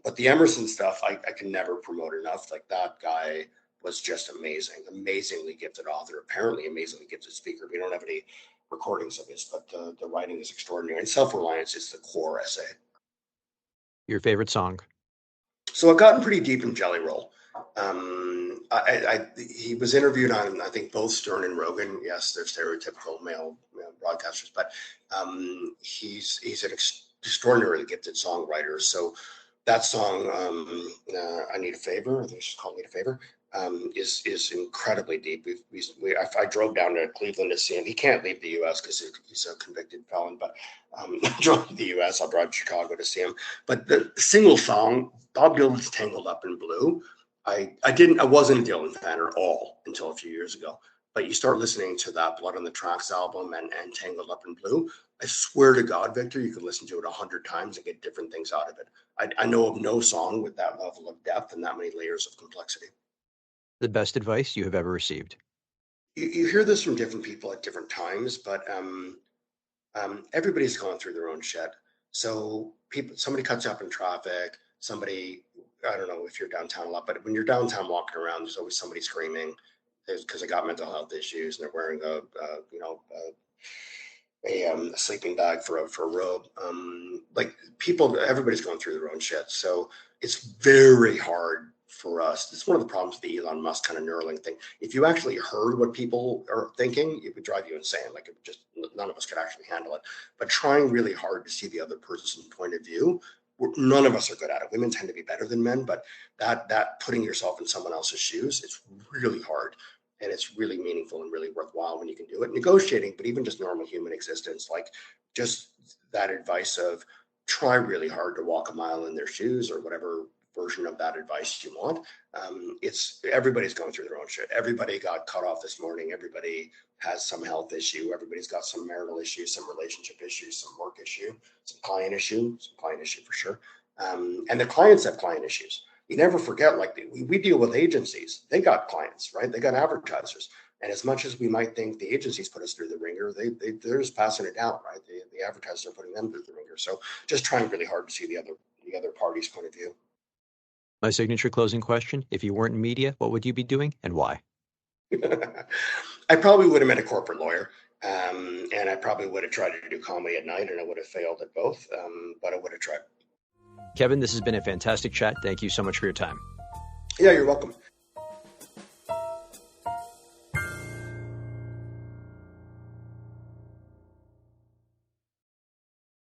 But the Emerson stuff, I can never promote enough. Like that guy was just amazingly gifted author, apparently amazingly gifted speaker. We don't have any recordings of his, but the writing is extraordinary. And Self-Reliance is the core essay. Your favorite song? So I've gotten pretty deep in Jelly Roll. He was interviewed on, I think, both Stern and Rogan. Yes, they're stereotypical male broadcasters, but he's an extraordinarily gifted songwriter. So that song, I Need a Favor, I think it's called Need a Favor, is incredibly deep. I drove down to Cleveland to see him. He can't leave the U.S. because he's a convicted felon, but I drove to the U.S. I'll drive to Chicago to see him. But the single song, Bob Dylan's Tangled Up in Blue, I wasn't a Dylan fan at all until a few years ago. But you start listening to that Blood on the Tracks album and Tangled Up in Blue, I swear to God, Victor, you can listen to it 100 times and get different things out of it. I know of no song with that level of depth and that many layers of complexity. The best advice you have ever received? You hear this from different people at different times, but everybody's going through their own shit. So somebody cuts you up in traffic, I don't know if you're downtown a lot, but when you're downtown walking around, there's always somebody screaming because they got mental health issues and they're wearing a sleeping bag for a robe. Everybody's going through their own shit. So it's very hard for us. It's one of the problems with the Elon Musk kind of Neuralink thing. If you actually heard what people are thinking, it would drive you insane. Like none of us could actually handle it. But trying really hard to see the other person's point of view, none of us are good at it. Women tend to be better than men, but that putting yourself in someone else's shoes, it's really hard. And it's really meaningful and really worthwhile when you can do it. Negotiating, but even just normal human existence, like just that advice of try really hard to walk a mile in their shoes or whatever version of that advice you want. Everybody's going through their own shit. Everybody got cut off this morning. Everybody has some health issue. Everybody's got some marital issue, some relationship issues, some work issue, some client issue for sure. And the clients have client issues. You never forget, like we deal with agencies. They got clients, right? They got advertisers. And as much as we might think the agencies put us through the ringer, they're just passing it down, right? The advertisers are putting them through the ringer. So just trying really hard to see the other party's point of view. My signature closing question: if you weren't in media, what would you be doing and why? I probably would have met a corporate lawyer. And I probably would have tried to do comedy at night, and I would have failed at both. But I would have tried. Kevin, this has been a fantastic chat. Thank you so much for your time. Yeah, you're welcome.